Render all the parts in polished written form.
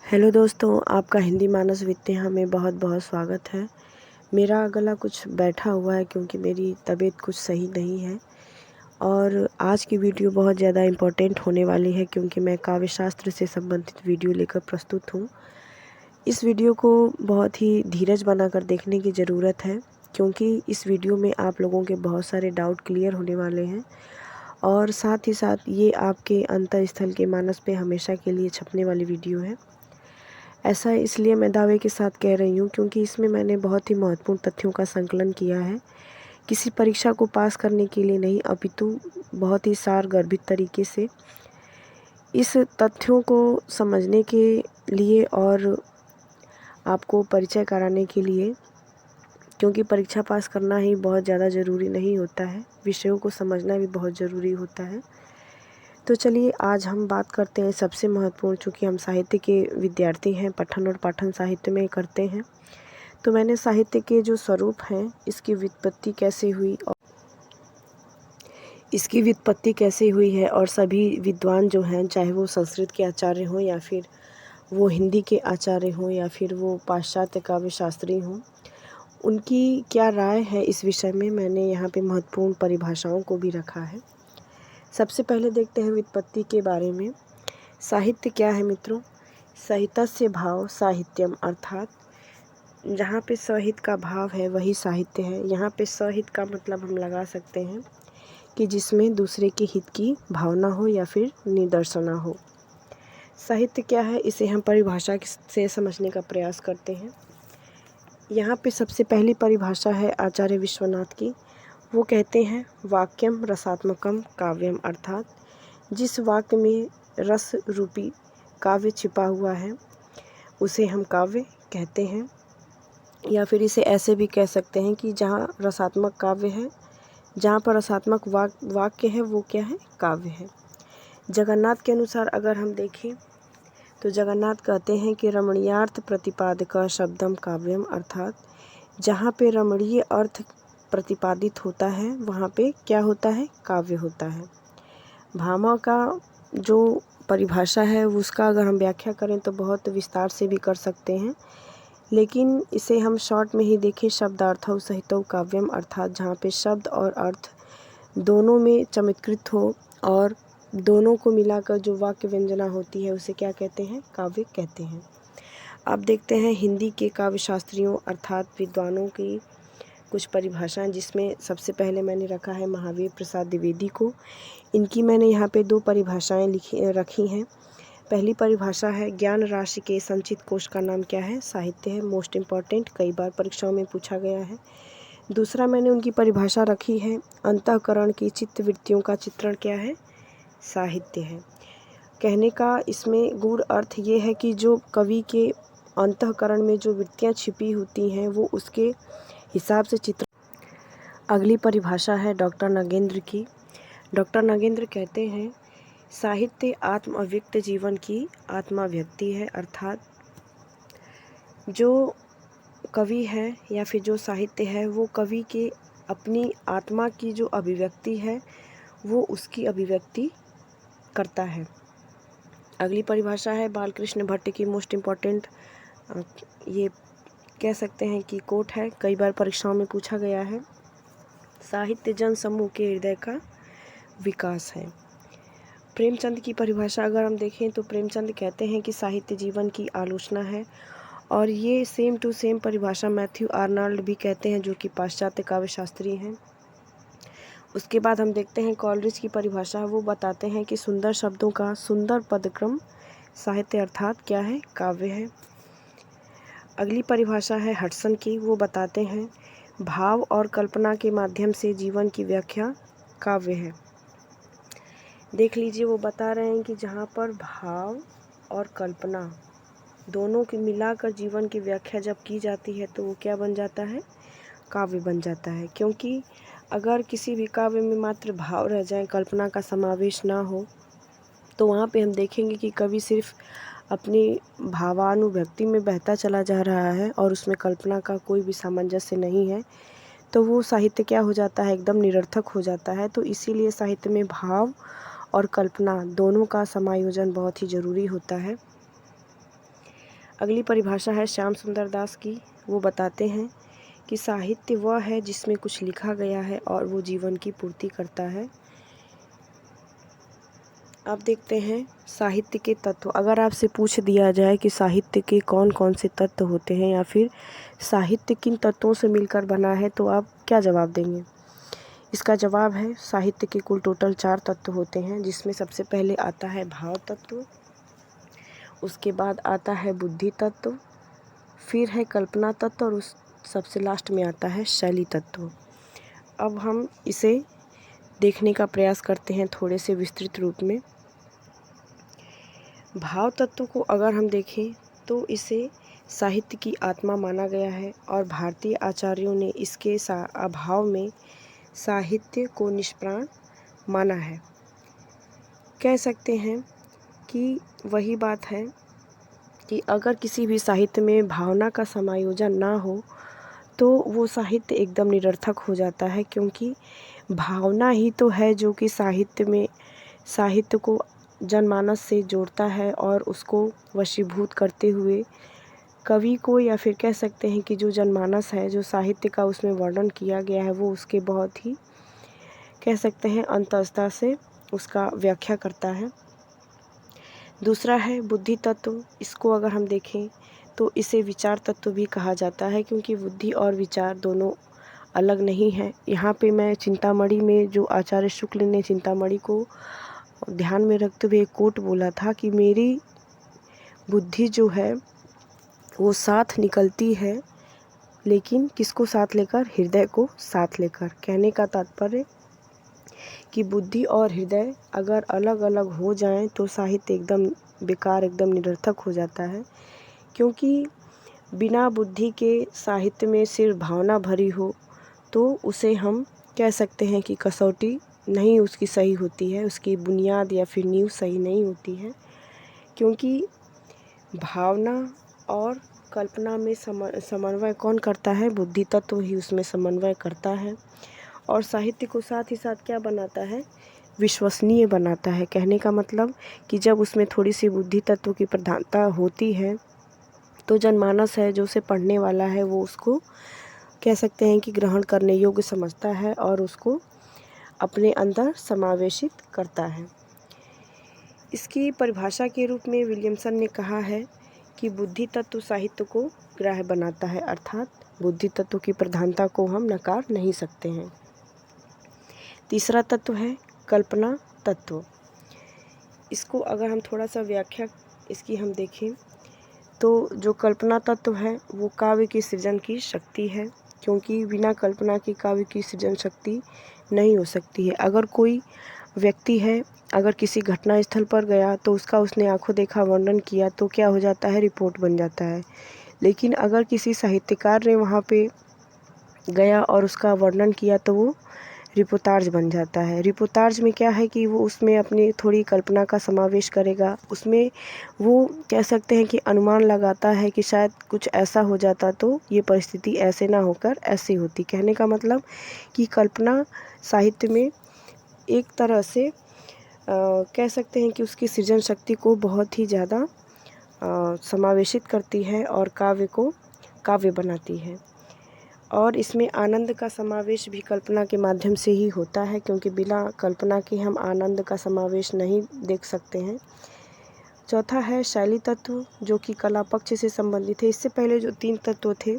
Hello दोस्तों, आपका हिंदी मानस विद्या में बहुत बहुत स्वागत है। मेरा गला कुछ बैठा हुआ है क्योंकि मेरी तबीयत कुछ सही नहीं है और आज की वीडियो बहुत ज़्यादा इम्पोर्टेंट होने वाली है क्योंकि मैं काव्य शास्त्र से संबंधित वीडियो लेकर प्रस्तुत हूँ। इस वीडियो को बहुत ही धीरज बनाकर देखने की ज़रूरत है क्योंकि इस वीडियो में आप लोगों के बहुत सारे डाउट क्लियर होने वाले हैं और साथ ही साथ ये आपके अंतःस्थल के मानस पे हमेशा के लिए छपने वाली वीडियो है। ऐसा इसलिए मैं दावे के साथ कह रही हूँ क्योंकि इसमें मैंने बहुत ही महत्वपूर्ण तथ्यों का संकलन किया है। किसी परीक्षा को पास करने के लिए नहीं, अपितु बहुत ही सारगर्भित तरीके से इस तथ्यों को समझने के लिए और आपको परिचय कराने के लिए, क्योंकि परीक्षा पास करना ही बहुत ज़्यादा ज़रूरी नहीं होता है, विषयों को समझना भी बहुत ज़रूरी होता है। तो चलिए आज हम बात करते हैं सबसे महत्वपूर्ण, चूँकि हम साहित्य के विद्यार्थी हैं, पठन और पाठन साहित्य में करते हैं, तो मैंने साहित्य के जो स्वरूप हैं इसकी व्युत्पत्ति कैसे हुई है और सभी विद्वान जो हैं, चाहे वो संस्कृत के आचार्य हों या फिर वो हिंदी के आचार्य हों या फिर वो पाश्चात्य काव्य शास्त्री हों, उनकी क्या राय है इस विषय में, मैंने यहाँ पे महत्वपूर्ण परिभाषाओं को भी रखा है। सबसे पहले देखते हैं व्युत्पत्ति के बारे में। साहित्य क्या है मित्रों? साहित्यस्य भाव साहित्यम, अर्थात जहाँ पे सहित का भाव है वही साहित्य है। यहाँ पे सहित का मतलब हम लगा सकते हैं कि जिसमें दूसरे के हित की भावना हो या फिर निदर्शना हो। साहित्य क्या है, इसे हम परिभाषा से समझने का प्रयास करते हैं। यहाँ पे सबसे पहली परिभाषा है आचार्य विश्वनाथ की। वो कहते हैं वाक्यम रसात्मकम काव्यम, अर्थात जिस वाक्य में रस रूपी काव्य छिपा हुआ है उसे हम काव्य कहते हैं। या फिर इसे ऐसे भी कह सकते हैं कि जहाँ रसात्मक काव्य है, जहाँ पर रसात्मक वाक्य है वो क्या है? काव्य है। जगन्नाथ के अनुसार अगर हम देखें तो जगन्नाथ कहते हैं कि रमणीयार्थ प्रतिपादक शब्दम काव्यम, अर्थात जहाँ पे रमणीय अर्थ प्रतिपादित होता है वहाँ पे क्या होता है? काव्य होता है। भामा का जो परिभाषा है उसका अगर हम व्याख्या करें तो बहुत विस्तार से भी कर सकते हैं, लेकिन इसे हम शॉर्ट में ही देखें, शब्दार्थौ सहितौ काव्यम, अर्थात जहाँ पे शब्द और अर्थ दोनों में चमत्कृत हो और दोनों को मिलाकर जो वाक्य व्यंजना होती है उसे क्या कहते हैं? काव्य कहते हैं। अब देखते हैं हिंदी के काव्य शास्त्रियों अर्थात विद्वानों की कुछ परिभाषाएं, जिसमें सबसे पहले मैंने रखा है महावीर प्रसाद द्विवेदी को। इनकी मैंने यहाँ पे 2 परिभाषाएं रखी हैं। पहली परिभाषा है ज्ञान राशि के संचित कोश का नाम क्या है? साहित्य है। मोस्ट इम्पॉर्टेंट, कई बार परीक्षाओं में पूछा गया है। दूसरा मैंने उनकी परिभाषा रखी है अंतःकरण की चित्तवृत्तियों का चित्रण क्या है? साहित्य है। कहने का इसमें गूढ़ अर्थ ये है कि जो कवि के अंतःकरण में जो वृत्तियाँ छिपी होती हैं वो उसके हिसाब से चित्र। अगली परिभाषा है डॉक्टर नगेंद्र की। डॉक्टर नगेंद्र कहते हैं साहित्य आत्म अव्यक्त जीवन की आत्माव्यक्ति है, अर्थात जो कवि है या फिर जो साहित्य है वो कवि के अपनी आत्मा की जो अभिव्यक्ति है वो उसकी अभिव्यक्ति करता है। अगली परिभाषा है बालकृष्ण भट्ट की, मोस्ट इम्पॉर्टेंट, ये कह सकते हैं कि कोट है, कई बार परीक्षाओं में पूछा गया है। साहित्य जन समूह के हृदय का विकास है। प्रेमचंद की परिभाषा अगर हम देखें तो प्रेमचंद कहते हैं कि साहित्य जीवन की आलोचना है, और ये सेम टू सेम परिभाषा मैथ्यू आर्नल्ड भी कहते हैं जो कि पाश्चात्य काव्य शास्त्री हैं। उसके बाद हम देखते हैं कॉलरिज की परिभाषा। वो बताते हैं कि सुंदर शब्दों का सुंदर पदक्रम साहित्य अर्थात क्या है? काव्य है। अगली परिभाषा है हडसन की। वो बताते हैं भाव और कल्पना के माध्यम से जीवन की व्याख्या काव्य है। देख लीजिए, वो बता रहे हैं कि जहाँ पर भाव और कल्पना दोनों की मिलाकर जीवन की व्याख्या जब की जाती है तो वो क्या बन जाता है? काव्य बन जाता है। क्योंकि अगर किसी भी काव्य में मात्र भाव रह जाए, कल्पना का समावेश ना हो, तो वहाँ पे हम देखेंगे कि कवि सिर्फ अपनी भावानुभक्ति में बहता चला जा रहा है और उसमें कल्पना का कोई भी सामंजस्य नहीं है, तो वो साहित्य क्या हो जाता है? एकदम निरर्थक हो जाता है। तो इसीलिए साहित्य में भाव और कल्पना दोनों का समायोजन बहुत ही ज़रूरी होता है। अगली परिभाषा है श्याम सुंदर दास की। वो बताते हैं कि साहित्य वह है जिसमें कुछ लिखा गया है और वो जीवन की पूर्ति करता है। अब देखते हैं साहित्य के तत्व। अगर आपसे पूछ दिया जाए कि साहित्य के कौन कौन से तत्व होते हैं या फिर साहित्य किन तत्वों से मिलकर बना है, तो आप क्या जवाब देंगे? इसका जवाब है साहित्य के कुल टोटल 4 तत्व होते हैं, जिसमें सबसे पहले आता है भाव तत्व, उसके बाद आता है बुद्धि तत्व, फिर है कल्पना तत्व और उस सबसे लास्ट में आता है शैली तत्व। अब हम इसे देखने का प्रयास करते हैं थोड़े से विस्तृत रूप में। भाव तत्व को अगर हम देखें तो इसे साहित्य की आत्मा माना गया है और भारतीय आचार्यों ने इसके अभाव में साहित्य को निष्प्राण माना है। कह सकते हैं कि वही बात है कि अगर किसी भी साहित्य में भावना का समायोजन ना हो तो वो साहित्य एकदम निरर्थक हो जाता है, क्योंकि भावना ही तो है जो कि साहित्य को जनमानस से जोड़ता है और उसको वशीभूत करते हुए कवि को, या फिर कह सकते हैं कि जो जनमानस है, जो साहित्य का उसमें वर्णन किया गया है, वो उसके बहुत ही कह सकते हैं अंतःस्था से उसका व्याख्या करता है। दूसरा है बुद्धि तत्व। इसको अगर हम देखें तो इसे विचार तत्व भी कहा जाता है, क्योंकि बुद्धि और विचार दोनों अलग नहीं है। यहाँ पे मैं चिंतामणि में जो आचार्य शुक्ल ने चिंतामणि को ध्यान में रखते हुए एक कोट बोला था कि मेरी बुद्धि जो है वो साथ निकलती है, लेकिन किसको साथ लेकर? हृदय को साथ लेकर। कहने का तात्पर्य कि बुद्धि और हृदय अगर अलग अलग हो जाएं तो साहित्य एकदम बेकार, एकदम निरर्थक हो जाता है, क्योंकि बिना बुद्धि के साहित्य में सिर्फ भावना भरी हो तो उसे हम कह सकते हैं कि कसौटी नहीं उसकी सही होती है, उसकी बुनियाद या फिर नींव सही नहीं होती है, क्योंकि भावना और कल्पना में समन्वय कौन करता है? बुद्धि तत्व ही उसमें समन्वय करता है और साहित्य को साथ ही साथ क्या बनाता है? विश्वसनीय बनाता है। कहने का मतलब कि जब उसमें थोड़ी सी बुद्धि तत्व की प्रधानता होती है तो जनमानस है, जो उसे पढ़ने वाला है, वो उसको कह सकते हैं कि ग्रहण करने योग्य समझता है और उसको अपने अंदर समावेशित करता है। इसकी परिभाषा के रूप में विलियमसन ने कहा है कि बुद्धि तत्व साहित्य को ग्राह्य बनाता है, अर्थात बुद्धि तत्व की प्रधानता को हम नकार नहीं सकते हैं। तीसरा तत्व है कल्पना तत्व। इसको अगर हम थोड़ा सा व्याख्या इसकी हम देखें तो जो कल्पना तत्व है वो काव्य की सृजन की शक्ति है, क्योंकि बिना कल्पना की काव्य की सृजन शक्ति नहीं हो सकती है। अगर कोई व्यक्ति है, अगर किसी घटना स्थल पर गया तो उसने आंखों देखा वर्णन किया तो क्या हो जाता है? रिपोर्ट बन जाता है। लेकिन अगर किसी साहित्यकार ने वहाँ पे गया और उसका वर्णन किया तो वो रिपोर्टाज बन जाता है। रिपोर्टाज में क्या है कि वो उसमें अपनी थोड़ी कल्पना का समावेश करेगा, उसमें वो कह सकते हैं कि अनुमान लगाता है कि शायद कुछ ऐसा हो जाता तो ये परिस्थिति ऐसे ना होकर ऐसी होती। कहने का मतलब कि कल्पना साहित्य में एक तरह से कह सकते हैं कि उसकी सृजन शक्ति को बहुत ही ज़्यादा समावेशित करती है और काव्य को काव्य बनाती है। और इसमें आनंद का समावेश भी कल्पना के माध्यम से ही होता है, क्योंकि बिना कल्पना के हम आनंद का समावेश नहीं देख सकते हैं। चौथा है शैली तत्व, जो कि कला पक्ष से संबंधित है। इससे पहले जो 3 तत्व थे,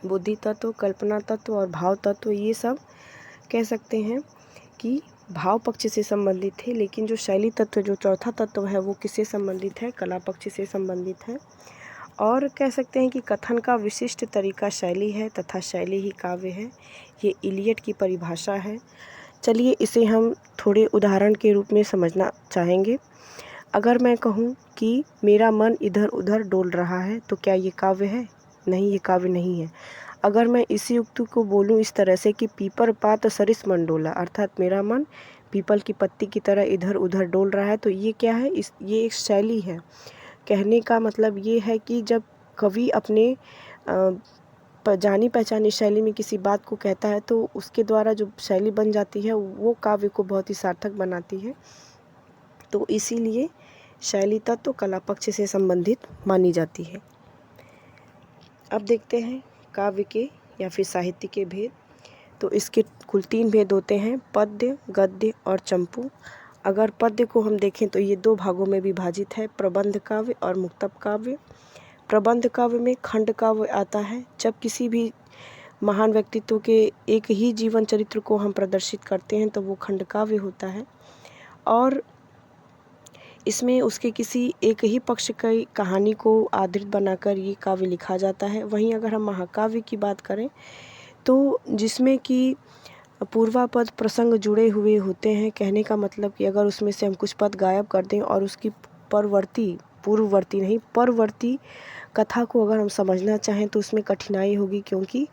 बुद्धि तत्व, कल्पना तत्व और भाव तत्व, ये सब कह सकते हैं कि भाव पक्ष से संबंधित थे, लेकिन जो शैली तत्व, जो चौथा तत्व है, वो किससे संबंधित है? कला पक्ष से संबंधित है। और कह सकते हैं कि कथन का विशिष्ट तरीका शैली है तथा शैली ही काव्य है। ये इलियट की परिभाषा है। चलिए इसे हम थोड़े उदाहरण के रूप में समझना चाहेंगे। अगर मैं कहूँ कि मेरा मन इधर उधर डोल रहा है तो क्या ये काव्य है? नहीं, ये काव्य नहीं है। अगर मैं इसी उक्ति को बोलूँ इस तरह से कि पीपर पात सरिस मन डोला, अर्थात मेरा मन पीपल की पत्ती की तरह इधर उधर डोल रहा है, तो ये क्या है? ये एक शैली है। कहने का मतलब ये है कि जब कवि अपने जानी पहचानी शैली में किसी बात को कहता है तो उसके द्वारा जो शैली बन जाती है वो काव्य को बहुत ही सार्थक बनाती है। तो इसीलिए शैली तत्व कला पक्ष से संबंधित मानी जाती है। अब देखते हैं काव्य के या फिर साहित्य के भेद। तो इसके कुल 3 भेद होते हैं, पद्य, गद्य और चंपू। अगर पद्य को हम देखें तो ये 2 भागों में विभाजित है, प्रबंध काव्य और मुक्तक काव्य। प्रबंध काव्य में खंड काव्य आता है, जब किसी भी महान व्यक्तित्व के एक ही जीवन चरित्र को हम प्रदर्शित करते हैं तो वो खंड काव्य होता है, और इसमें उसके किसी एक ही पक्ष की कहानी को आधारित बनाकर ये काव्य लिखा जाता है। वहीं अगर हम महाकाव्य की बात करें तो जिसमें कि पूर्वापद प्रसंग जुड़े हुए होते हैं, कहने का मतलब कि अगर उसमें से हम कुछ पद गायब कर दें और उसकी परवर्ती कथा को अगर हम समझना चाहें तो उसमें कठिनाई होगी, क्योंकि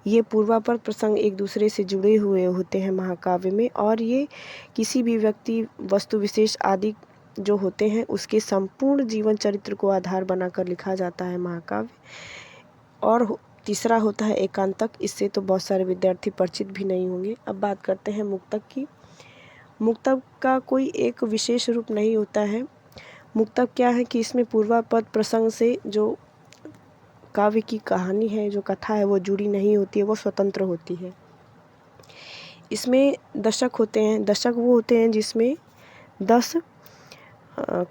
ये पूर्वापद प्रसंग एक दूसरे से जुड़े हुए होते हैं महाकाव्य में, और ये किसी भी व्यक्ति, वस्तु विशेष आदि जो होते हैं उसके संपूर्ण जीवन चरित्र को आधार बनाकर लिखा जाता है महाकाव्य। और तीसरा होता है एकांतक, इससे तो बहुत सारे विद्यार्थी परिचित भी नहीं होंगे। अब बात करते हैं मुक्तक की। मुक्तक का कोई एक विशेष रूप नहीं होता है। मुक्तक क्या है कि इसमें पूर्वापद प्रसंग से जो काव्य की कहानी है, जो कथा है, वो जुड़ी नहीं होती है, वो स्वतंत्र होती है। इसमें दशक होते हैं। दशक वो होते हैं जिसमें 10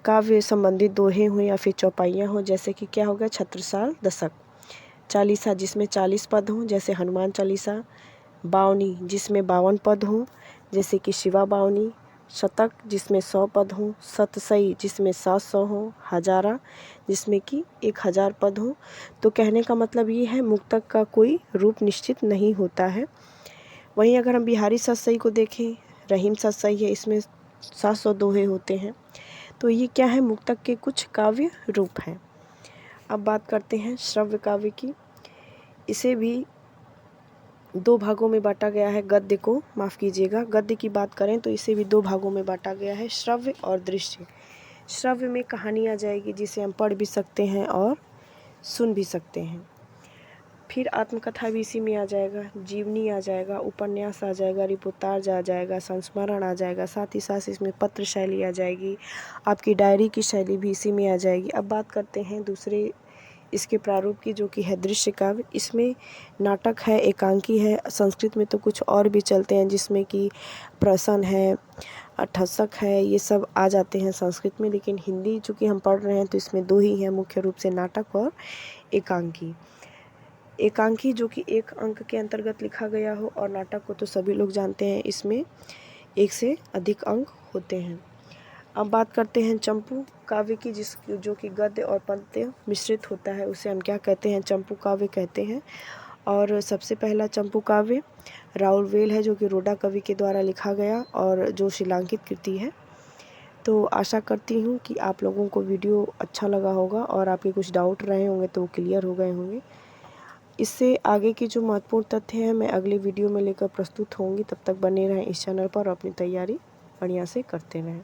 काव्य संबंधित दोहे हों या फिर चौपाइयाँ हों, जैसे कि क्या हो गया, छत्रसाल दशक। चालीसा जिसमें 40 पद हों, जैसे हनुमान चालीसा। बावनी जिसमें 52 पद हों, जैसे कि शिवा बावनी। शतक जिसमें 100 पद हों। सतसई जिसमें 700 हों। हजारा जिसमें कि 1000 पद हों। तो कहने का मतलब ये है, मुक्तक का कोई रूप निश्चित नहीं होता है। वहीं अगर हम बिहारी सतसई को देखें, रहीम सतसई है, इसमें 700 दोहे होते हैं। तो ये क्या है, मुक्तक के कुछ काव्य रूप हैं। अब बात करते हैं श्रव्य काव्य की। इसे भी 2 भागों में बांटा गया है। गद्य को, माफ़ कीजिएगा, गद्य की बात करें तो इसे भी 2 भागों में बांटा गया है, श्रव्य और दृश्य। श्रव्य में कहानी आ जाएगी जिसे हम पढ़ भी सकते हैं और सुन भी सकते हैं। फिर आत्मकथा भी इसी में आ जाएगा, जीवनी आ जाएगा, उपन्यास आ जाएगा, रिपोर्टाज आ जाएगा, संस्मरण आ जाएगा, साथ ही साथ इसमें पत्र शैली आ जाएगी, आपकी डायरी की शैली भी इसी में आ जाएगी। अब बात करते हैं दूसरे इसके प्रारूप की, जो कि है दृश्य काव्य। इसमें नाटक है, एकांकी है, संस्कृत में तो कुछ और भी चलते हैं जिसमें कि प्रसन्न है, ठसक है, ये सब आ जाते हैं संस्कृत में, लेकिन हिंदी चूँकि हम पढ़ रहे हैं तो इसमें 2 ही हैं मुख्य रूप से, नाटक और एकांकी। एकांकी जो कि 1 अंक के अंतर्गत लिखा गया हो, और नाटक को तो सभी लोग जानते हैं, इसमें 1 से अधिक अंक होते हैं। अब बात करते हैं चंपू काव्य की, जो कि गद्य और पद्य मिश्रित होता है, उसे हम क्या कहते हैं, चंपू काव्य कहते हैं। और सबसे पहला चंपू काव्य राउल वेल है, जो कि रोडा कवि के द्वारा लिखा गया और जो शिलांकित कृति है। तो आशा करती हूँ कि आप लोगों को वीडियो अच्छा लगा होगा और आपके कुछ डाउट रहे होंगे तो वो क्लियर हो गए होंगे। इससे आगे की जो महत्वपूर्ण तथ्य हैं मैं अगले वीडियो में लेकर प्रस्तुत होंगी। तब तक बने रहें इस चैनल पर और अपनी तैयारी बढ़िया से करते रहें।